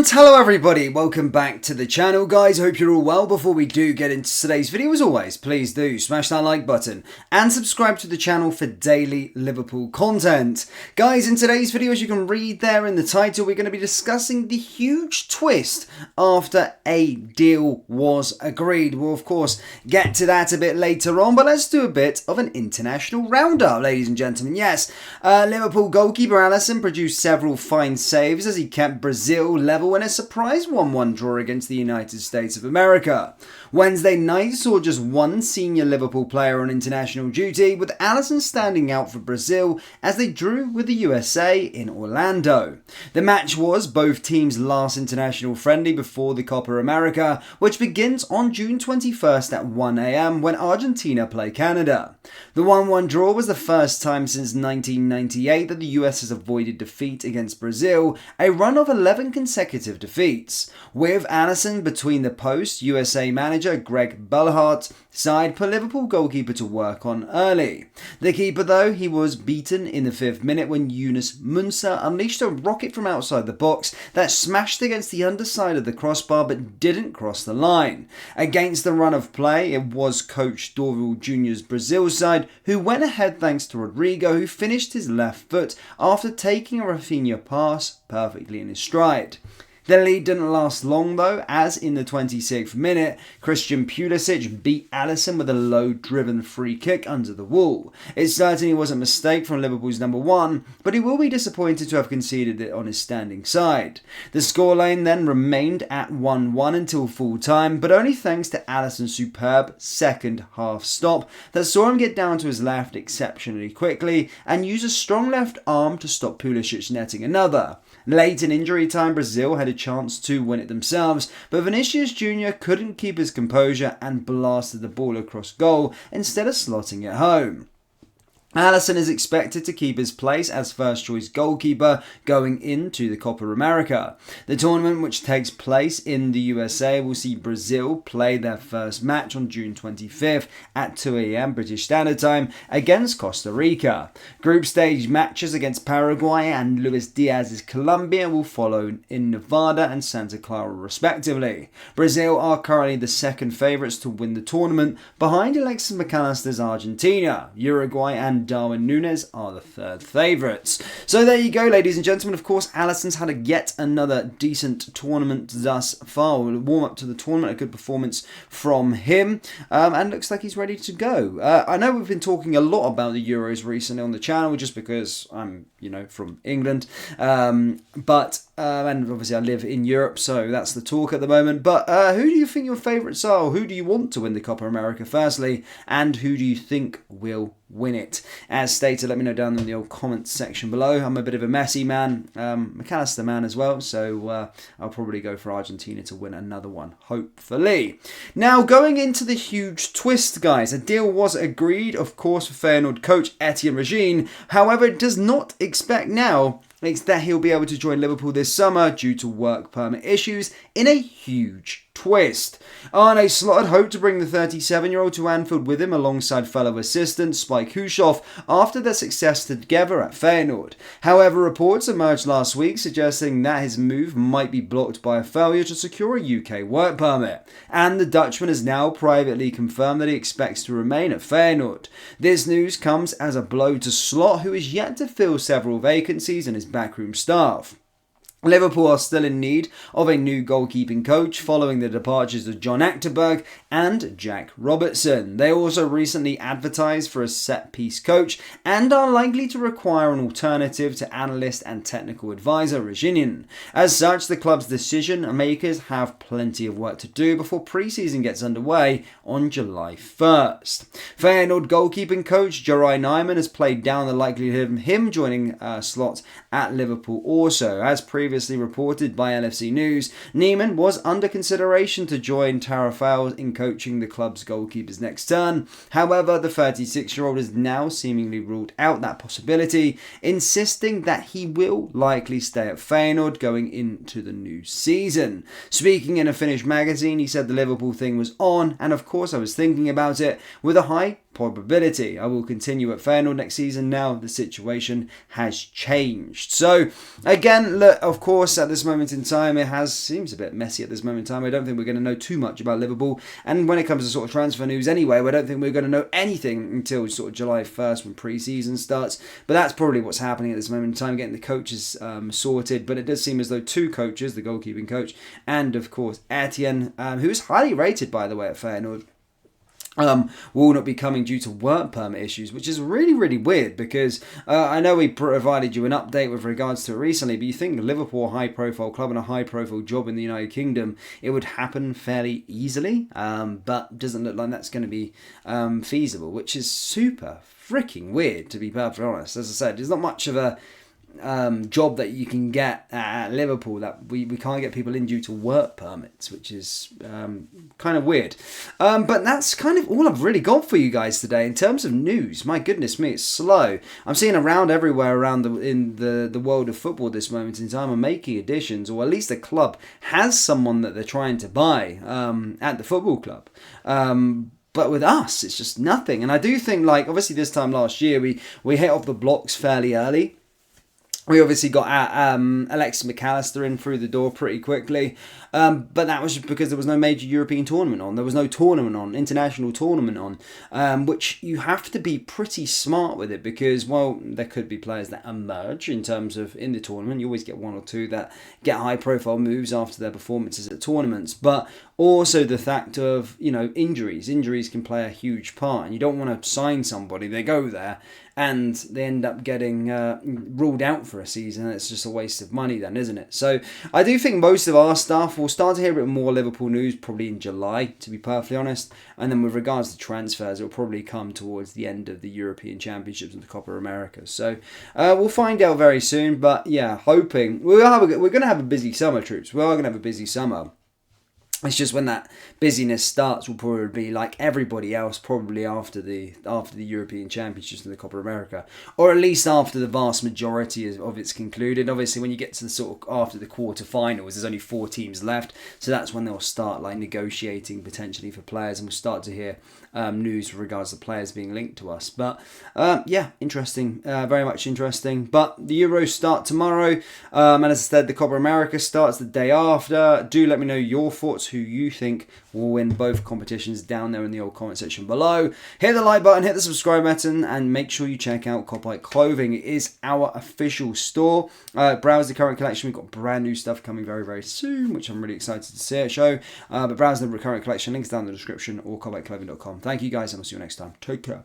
And hello everybody, welcome back to the channel guys, hope you're all well. Before we do get into today's video, as always, please do smash that like button and subscribe to the channel for daily Liverpool content. Guys, in today's video, as you can read there in the title, we're going to be discussing the huge twist after a deal was agreed. We'll of course get to that a bit later on, but let's do a bit of an international roundup, ladies and gentlemen. Yes, Liverpool goalkeeper Alisson produced several fine saves as he kept Brazil level in a surprise 1-1 draw against the United States of America. Wednesday night saw just one senior Liverpool player on international duty, with Alisson standing out for Brazil as they drew with the USA in Orlando. The match was both teams' last international friendly before the Copa America, which begins on June 21st at 1 AM when Argentina play Canada. The 1-1 draw was the first time since 1998 that the US has avoided defeat against Brazil, a run of 11 consecutive defeats. With Alisson between the posts, USA manager Greg Berhalter's side put Liverpool goalkeeper to work on early. The keeper, though, he was beaten in the 5th minute when Yunus Munsah unleashed a rocket from outside the box that smashed against the underside of the crossbar but didn't cross the line. Against the run of play, it was coach Dorival Jr.'s Brazil side who went ahead thanks to Rodrigo, who finished his left foot after taking a Rafinha pass perfectly in his stride. The lead didn't last long though, as in the 26th minute, Christian Pulisic beat Alisson with a low-driven free kick under the wall. It certainly was a mistake from Liverpool's number one, but he will be disappointed to have conceded it on his standing side. The scoreline then remained at 1-1 until full-time, but only thanks to Alisson's superb second half stop that saw him get down to his left exceptionally quickly and use a strong left arm to stop Pulisic netting another. Late in injury time, Brazil had a chance to win it themselves, but Vinicius Jr. couldn't keep his composure and blasted the ball across goal instead of slotting it home. Alisson is expected to keep his place as first-choice goalkeeper going into the Copa America. The tournament, which takes place in the USA, will see Brazil play their first match on June 25th at 2 AM British Standard Time against Costa Rica. Group stage matches against Paraguay and Luis Diaz's Colombia will follow in Nevada and Santa Clara respectively. Brazil are currently the second favourites to win the tournament, behind Alexis McAllister's Argentina. Uruguay and Darwin Núñez are the third favourites. So there you go, ladies and gentlemen. Of course, Alisson's had yet another decent tournament thus far. We'll warm up to the tournament, a good performance from him, and looks like he's ready to go. I know we've been talking a lot about the Euros recently on the channel, just because I'm, from England, and obviously I live in Europe, so that's the talk at the moment. But who do you think your favourites are? Who do you want to win the Copa America firstly, and who do you think will win it? As stated, let me know down in the old comments section below. I'm a bit of a Messi man, McAllister man as well, so I'll probably go for Argentina to win another one, hopefully. Now, going into the huge twist, guys, a deal was agreed, of course, for Feyenoord coach Etienne Regine. However, it does not expect now that he'll be able to join Liverpool this summer due to work permit issues in a huge twist. Arne Slot had hoped to bring the 37-year-old to Anfield with him alongside fellow assistant Spike Hushoff after their success together at Feyenoord. However, reports emerged last week suggesting that his move might be blocked by a failure to secure a UK work permit, and the Dutchman has now privately confirmed that he expects to remain at Feyenoord. This news comes as a blow to Slot, who is yet to fill several vacancies in his backroom staff. Liverpool are still in need of a new goalkeeping coach following the departures of John Achterberg and Jack Robertson. They also recently advertised for a set-piece coach and are likely to require an alternative to analyst and technical advisor Reginian. As such, the club's decision makers have plenty of work to do before pre-season gets underway on July 1st. Feyenoord goalkeeping coach Jurgen has played down the likelihood of him joining Slot at Liverpool also. As previously reported by LFC News, Neiman was under consideration to join Tarafal in coaching the club's goalkeepers next turn. However, the 36-year-old has now seemingly ruled out that possibility, insisting that he will likely stay at Feyenoord going into the new season. Speaking in a Finnish magazine, he said the Liverpool thing was on, and of course I was thinking about it. With a high probability. I will continue at Feyenoord next season. Now the situation has changed. So again, look, of course, at this moment in time, seems a bit messy at this moment in time. I don't think we're going to know too much about Liverpool. And when it comes to sort of transfer news anyway, I don't think we're going to know anything until sort of July 1st when pre-season starts. But that's probably what's happening at this moment in time, getting the coaches sorted. But it does seem as though two coaches, the goalkeeping coach and, of course, Etienne, who is highly rated, by the way, at Feyenoord, will not be coming due to work permit issues, which is really, really weird because I know we provided you an update with regards to it recently, but you think Liverpool, a high-profile club and a high-profile job in the United Kingdom, it would happen fairly easily, but doesn't look like that's going to be feasible, which is super freaking weird, to be perfectly honest. As I said, there's not much of a job that you can get at Liverpool that we can't get people in due to work permits, which is kind of weird. But that's kind of all I've really got for you guys today in terms of news. My goodness me, it's slow. I'm seeing around everywhere around in the world of football this moment in time are making additions, or at least the club has someone that they're trying to buy at the football club. But with us, it's just nothing. And I do think, like, obviously this time last year, we hit off the blocks fairly early. We obviously got Alexis McAllister in through the door pretty quickly. But that was just because there was no major European tournament on. There was no tournament on, international tournament on, which you have to be pretty smart with it because, well, there could be players that emerge in terms of in the tournament. You always get one or two that get high-profile moves after their performances at tournaments. But also the fact of, injuries. Injuries can play a huge part. And you don't want to sign somebody. They go there and they end up getting ruled out for a season. It's just a waste of money then, isn't it? So I do think most of our stuff, we'll start to hear a bit more Liverpool news probably in July, to be perfectly honest. And then with regards to transfers, it'll probably come towards the end of the European Championships and the Copa America. So we'll find out very soon. But yeah, hoping. We're going to have a busy summer, troops. We are going to have a busy summer. It's just when that busyness starts, will probably be like everybody else, probably after the European Championships and the Copa America, or at least after the vast majority of it's concluded. Obviously, when you get to the sort of after the quarterfinals, there's only 4 teams left, so that's when they'll start like negotiating potentially for players, and we'll start to hear news with regards to players being linked to us. But yeah, interesting, very much interesting. But the Euros start tomorrow, and as I said, the Copa America starts the day after. Do let me know your thoughts, who you think will win both competitions down there in the old comment section below. Hit the like button, hit the subscribe button, and make sure you check out Copyright Clothing. It is our official store. Browse the current collection. We've got brand new stuff coming very, very soon, which I'm really excited to see it show. But browse the current collection. Links down in the description or copyrightclothing.com. Thank you guys, and I'll see you next time. Take care.